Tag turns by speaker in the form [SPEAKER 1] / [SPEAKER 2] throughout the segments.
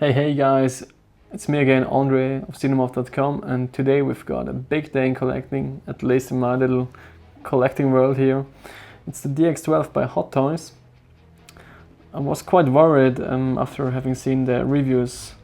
[SPEAKER 1] Hey guys, it's me again, Andre of cinemorph.com, and today we've got a big day in collecting, at least in my little collecting world here. It's the DX12 by Hot Toys. I was quite worried after having seen the reviews,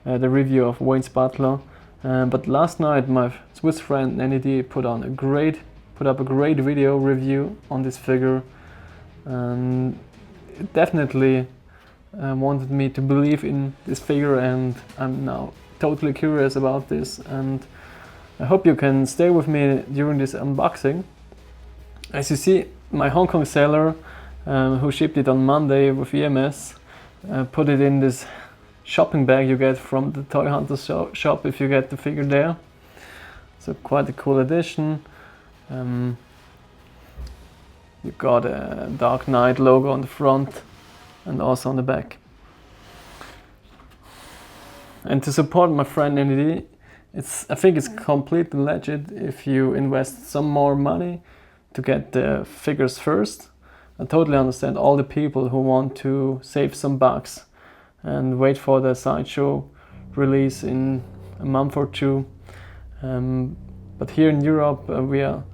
[SPEAKER 1] the review of Wayne's Butler, but last night my Swiss friend NED put up a great video review on this figure, and it definitely wanted me to believe in this figure, and I'm now totally curious about this, and I hope you can stay with me during this unboxing. As you see, my Hong Kong seller who shipped it on Monday with EMS put it in this shopping bag you get from the Toy Hunter shop if you get the figure there. So quite a cool addition. You got a Dark Knight logo on the front and also on the back. And to support my friend NED, I think it's completely legit if you invest some more money to get the figures first. I totally understand all the people who want to save some bucks and wait for the Sideshow release in a month or two. But here in Europe we are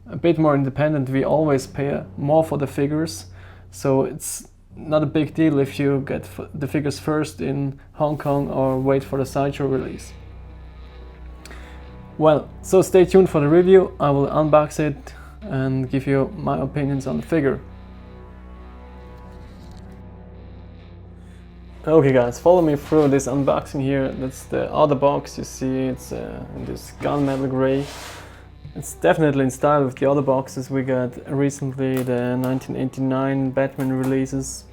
[SPEAKER 1] a bit more independent. We always pay more for the figures, so it's not a big deal if you get the figures first in Hong Kong or wait for the Sideshow release. Well, so stay tuned for the review. I will unbox it and give you my opinions on the figure. Okay guys, follow me through this unboxing here. That's the outer box. You see it's in this gunmetal gray. It's definitely in style with the other boxes we got recently, the 1989 Batman releases.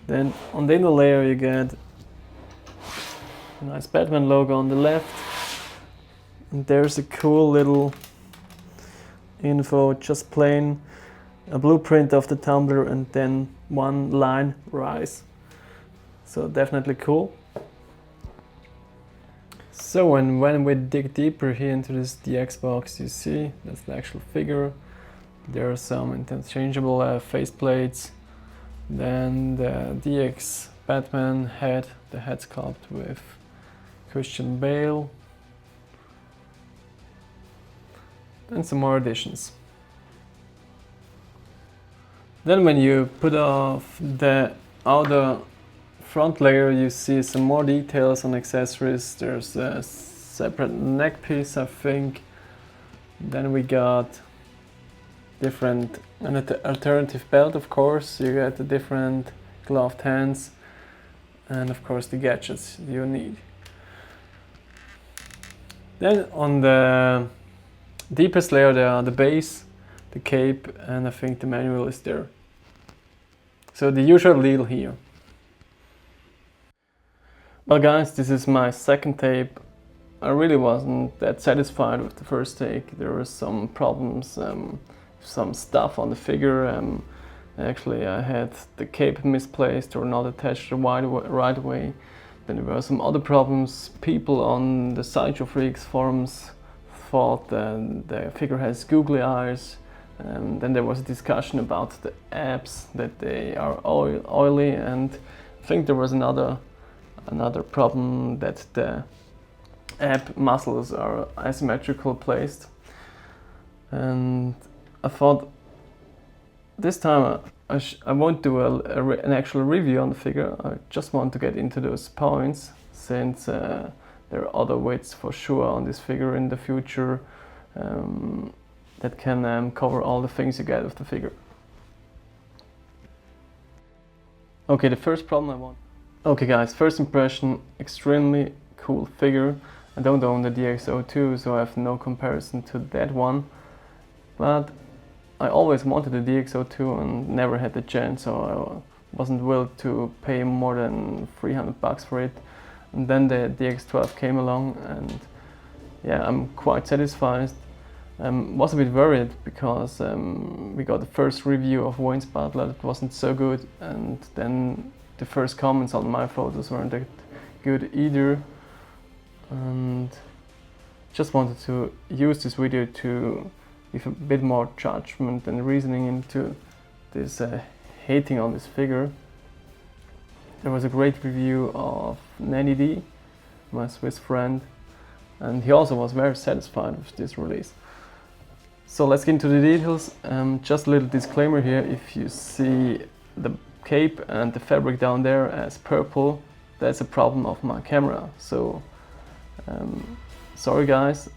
[SPEAKER 1] Then on the inner layer you get a nice Batman logo on the left. And there's a cool little info, just plain a blueprint of the tumbler and then one line rise. So definitely cool. So when we dig deeper here into this DX box, you see that's the actual figure. There are some interchangeable faceplates. Then the DX Batman head, the head sculpt with Christian Bale. And some more additions. Then when you put off the outer front layer, you see some more details on accessories. There's a separate neck piece, I think. Then we got an alternative belt, of course. You get the different gloved hands and of course the gadgets you need. Then on the deepest layer there are the base, the cape, and I think the manual is there. So the usual deal here. Well guys, this is my second tape. I really wasn't that satisfied with the first take. There were some problems, some stuff on the figure. Actually I had the cape misplaced or not attached the right way. Then there were some other problems. People on the Sideshow Freaks forums thought the figure has googly eyes. Then there was a discussion about the abs, that they are oily, and I think there was another problem that the ab muscles are asymmetrical placed. And I thought this time I won't do an actual review on the figure. I just want to get into those points, since there are other widths for sure on this figure in the future that can cover all the things you get with the figure. Okay, the first problem I want. Okay guys, first impression, extremely cool figure. I don't own the DX02, so I have no comparison to that one. But I always wanted the DX02 and never had the chance, so I wasn't willing to pay more than 300 bucks for it. And then the DX12 came along, and yeah, I'm quite satisfied. Was a bit worried because we got the first review of Wayne's Butler that wasn't so good, and then the first comments on my photos weren't that good either. And just wanted to use this video to give a bit more judgment and reasoning into this hating on this figure. there was a great review of NannyD, my Swiss friend, and he also was very satisfied with this release. So let's get into the details. Just a little disclaimer here: if you see the cape and the fabric down there as purple, that's a problem of my camera. So sorry guys,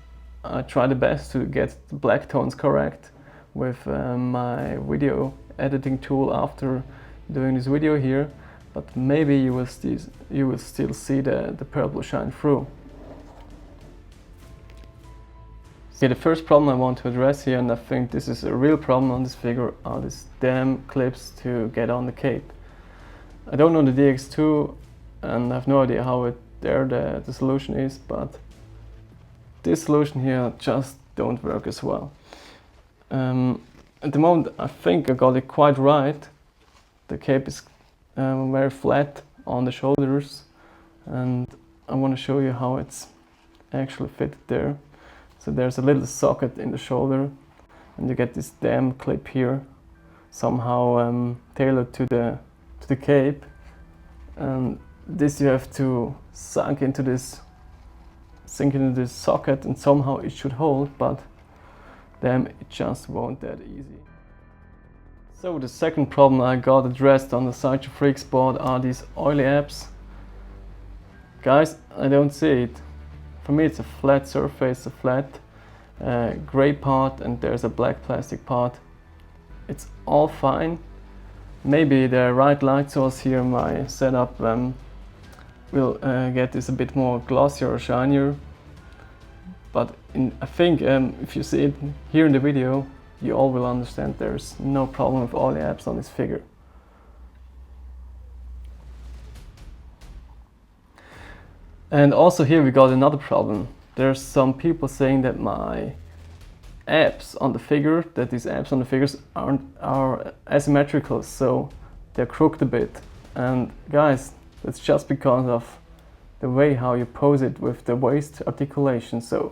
[SPEAKER 1] I try the best to get the black tones correct with my video editing tool after doing this video here, but maybe you will still see the purple shine through. Okay, the first problem I want to address here, and I think this is a real problem on this figure, are these damn clips to get on the cape. I don't know the DX2 and I have no idea how the solution is, but this solution here just don't work as well. At the moment I think I got it quite right. The cape is very flat on the shoulders, and I want to show you how it's actually fitted there. So there's a little socket in the shoulder, and you get this damn clip here, somehow tailored to the cape, and this you have to sink into this socket, and somehow it should hold, but damn, it just won't that easy. So the second problem I got addressed on the Sideshow Freaks board are these oily apps. Guys, I don't see it. For me it's a flat surface, a flat grey part, and there's a black plastic part. It's all fine. Maybe the right light source here in my setup will get this a bit more glossier or shinier. But I think if you see it here in the video, you all will understand there's no problem with oily apps on this figure. And also here we got another problem. There's some people saying that my apps on the figure, that these apps on the figures are asymmetrical, so they're crooked a bit. And guys, that's just because of the way how you pose it with the waist articulation. So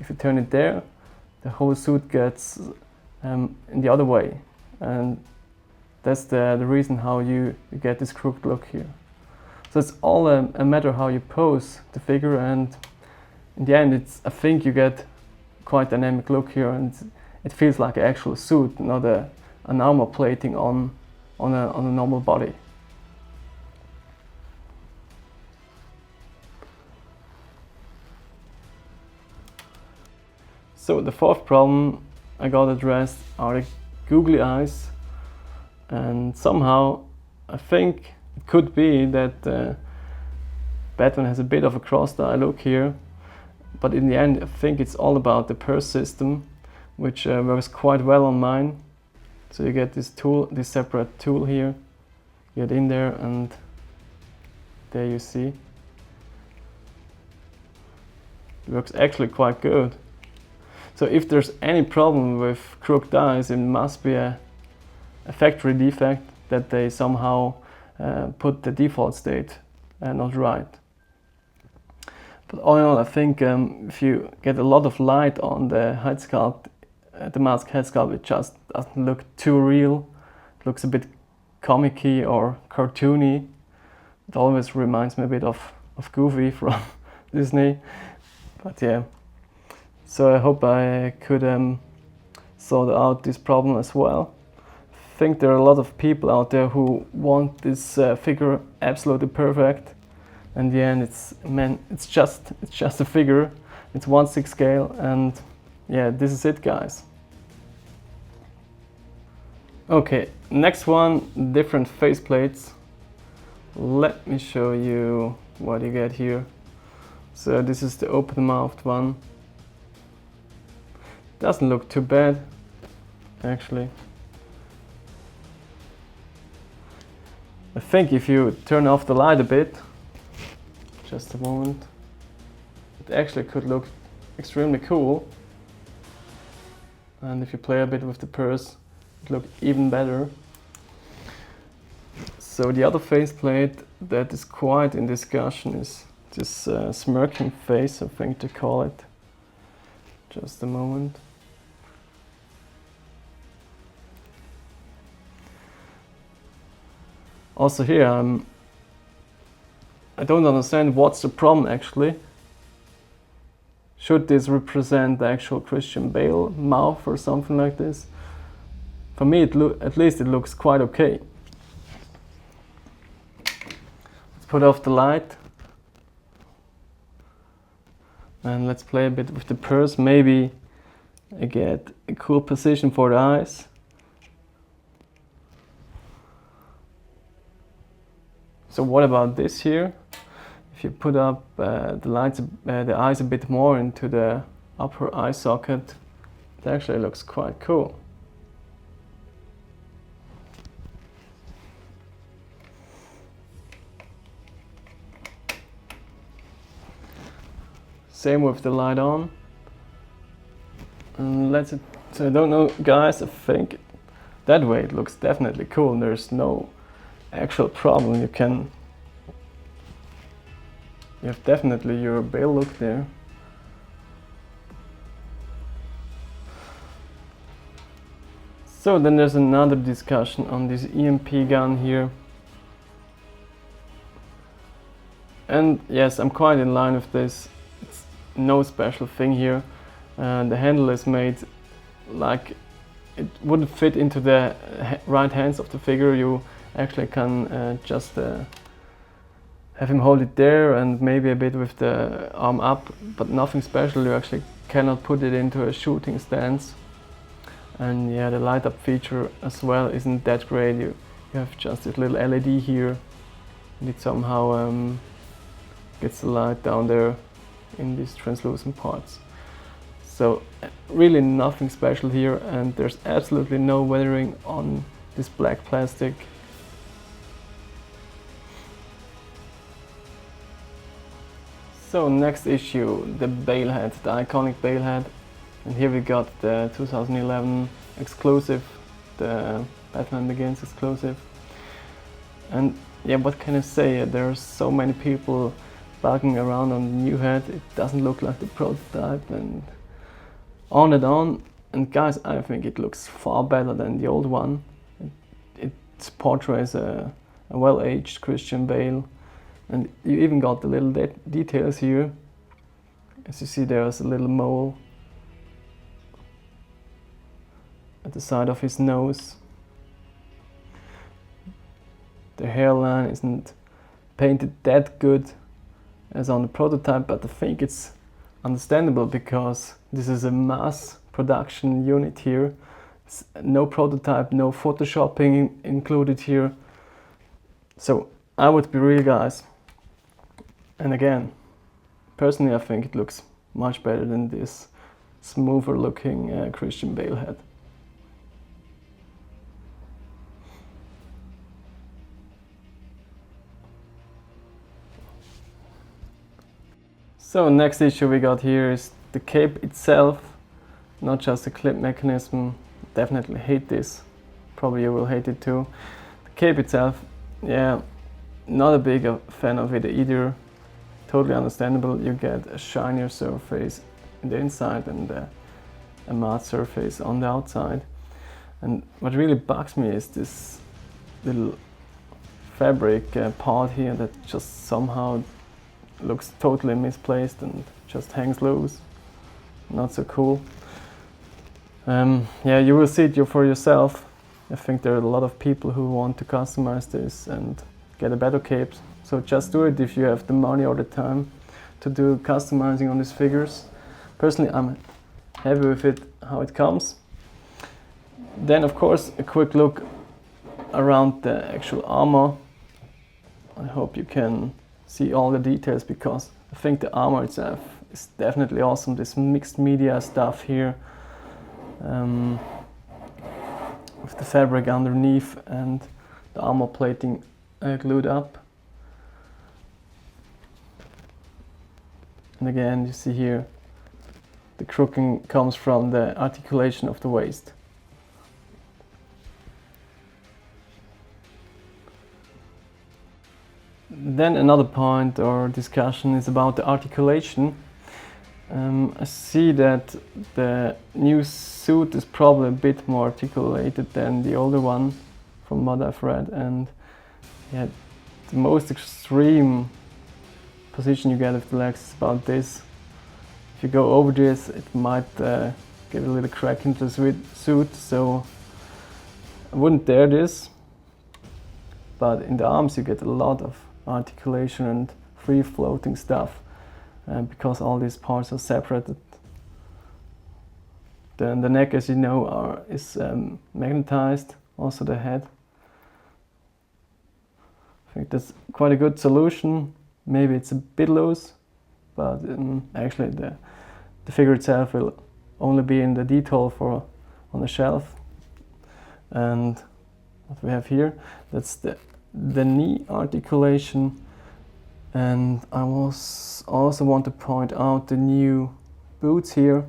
[SPEAKER 1] if you turn it there, the whole suit gets in the other way, and that's the reason how you get this crooked look here. So it's all a matter how you pose the figure, and in the end I think you get quite dynamic look here, and it feels like an actual suit, not an armor plating on a normal body. So the fourth problem I got addressed are the googly eyes, and somehow I think it could be that Batman has a bit of a crossed-eye look here, but in the end I think it's all about the purse system, which works quite well on mine. So you get this tool, this separate tool here, get in there, and there you see. It works actually quite good. So if there's any problem with crooked eyes, it must be a factory defect, that they somehow put the default state not right. But all in all, I think if you get a lot of light on the head sculpt, the mask head sculpt, it just doesn't look too real. It looks a bit comic-y or cartoony. It always reminds me a bit of Goofy from Disney. But yeah. So I hope I could sort out this problem as well. I think there are a lot of people out there who want this figure absolutely perfect. In the end, it's just a figure. It's 1/6 scale, and yeah, this is it, guys. Okay, next one, different faceplates. Let me show you what you get here. So this is the open-mouthed one. Doesn't look too bad, actually. I think if you turn off the light a bit, just a moment, it actually could look extremely cool. And if you play a bit with the purse, it looks even better. So the other faceplate that is quite in discussion is this smirking face, I think to call it. Just a moment. Also here I'm I don't understand what's the problem actually. Should this represent the actual Christian Bale mouth or something like this? For me, at least it looks quite okay. Let's put off the light. And let's play a bit with the purse. Maybe I get a cool position for the eyes. So what about this here? If you put up the eyes a bit more into the upper eye socket, it actually looks quite cool. Same with the light on. And so I don't know, guys, I think that way it looks definitely cool. There's no actual problem. You have definitely your Bale look there. So then there's another discussion on this EMP gun here. And yes, I'm quite in line with this. It's no special thing here. The handle is made like it wouldn't fit into the right hands of the figure. You actually can just have him hold it there and maybe a bit with the arm up, but nothing special. You actually cannot put it into a shooting stance. And yeah, the light up feature as well isn't that great. You have just this little LED here, and it somehow gets the light down there in these translucent parts. So really nothing special here, and there's absolutely no weathering on this black plastic. So next issue, the Bale head, the iconic Bale head. And here we got the 2011 exclusive, the Batman Begins exclusive. And yeah, what can I say? There's so many people bugging around on the new head. It doesn't look like the prototype and on and on. And guys, I think it looks far better than the old one. It portrays a well-aged Christian Bale. And you even got the little details here. As you see, there's a little mole at the side of his nose. The hairline isn't painted that good as on the prototype, but I think it's understandable because this is a mass production unit here. It's no prototype, no photoshopping included here. So I would be real, guys. And again, personally I think it looks much better than this smoother looking Christian Bale head. So next issue we got here is the cape itself, not just the clip mechanism. Definitely hate this, probably you will hate it too. The cape itself, yeah, not a big fan of it either. Totally understandable. You get a shinier surface in the inside and a matte surface on the outside. And what really bugs me is this little fabric part here that just somehow looks totally misplaced and just hangs loose. Not so cool. Yeah, you will see it for yourself. I think there are a lot of people who want to customize this and get a better cape. So just do it if you have the money or the time to do customizing on these figures. Personally, I'm happy with it, how it comes. Then of course a quick look around the actual armor. I hope you can see all the details because I think the armor itself is definitely awesome. This mixed media stuff here with the fabric underneath and the armor plating glued up. And again, you see here the crooking comes from the articulation of the waist. Then another point or discussion is about the articulation. I see that the new suit is probably a bit more articulated than the older one from what I've read, and yeah, the most extreme position you get with the legs is about this. If you go over this, it might get a little crack into the suit, so I wouldn't dare this. But in the arms you get a lot of articulation and free floating stuff, because all these parts are separated. Then the neck, as you know, is magnetized, also the head. I think that's quite a good solution. Maybe it's a bit loose, but actually the figure itself will only be in the detail on the shelf. And what we have here, that's the knee articulation. And I also want to point out the new boots here.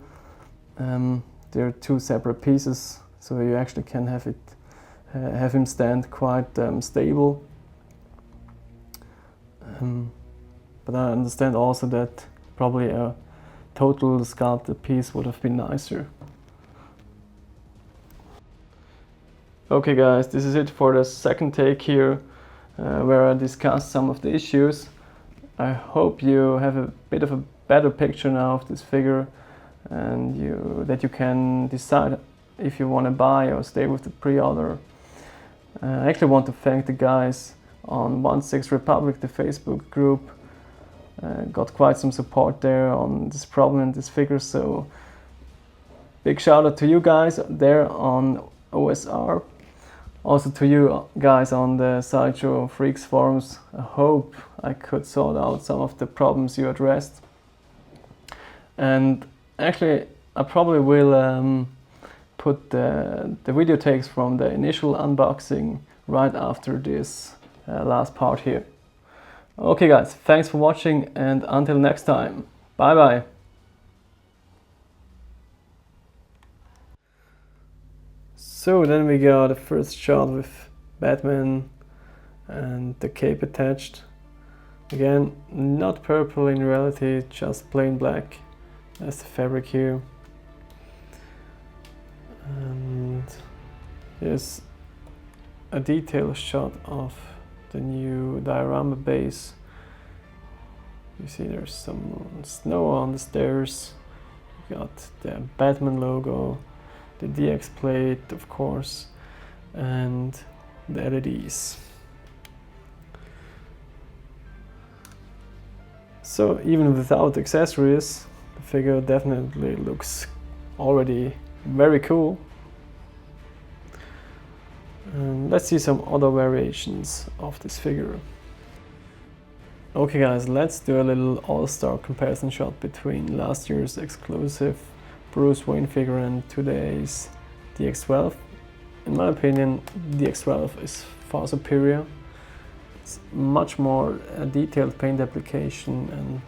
[SPEAKER 1] They're two separate pieces, so you actually can have him stand quite stable. But I understand also that probably a total sculpted piece would have been nicer. Okay guys, this is it for the second take here, where I discussed some of the issues. I hope you have a bit of a better picture now of this figure, and that you can decide if you want to buy or stay with the pre-order. I actually want to thank the guys on 16 Republic, the Facebook group. Got quite some support there on this problem and this figure, so big shout out to you guys there on OSR. Also to you guys on the Sideshow Freaks forums. I hope I could sort out some of the problems you addressed. And actually I probably will put the video takes from the initial unboxing right after this last part here. Okay guys, thanks for watching, and until next time, bye bye. So then we got a first shot with Batman and the cape attached. Again, not purple in reality, just plain black. That's the fabric here. And here's a detailed shot of the new diorama base. You see there's some snow on the stairs. You got the Batman logo, the DX plate of course, and the LEDs. So even without accessories, the figure definitely looks already very cool. Let's see some other variations of this figure. Okay guys, let's do a little all-star comparison shot between last year's exclusive Bruce Wayne figure and today's DX12. In my opinion, DX12 is far superior. It's much more detailed paint application and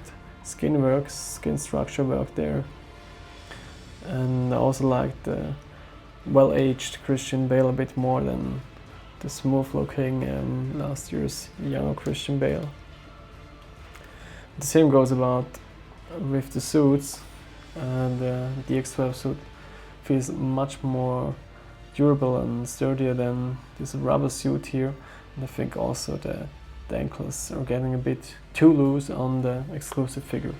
[SPEAKER 1] skin work, skin structure work there. And I also like the well-aged Christian Bale a bit more than the smooth-looking last year's younger Christian Bale. The same goes about with the suits. The DX12 suit feels much more durable and sturdier than this rubber suit here. And I think also the ankles are getting a bit too loose on the exclusive figure.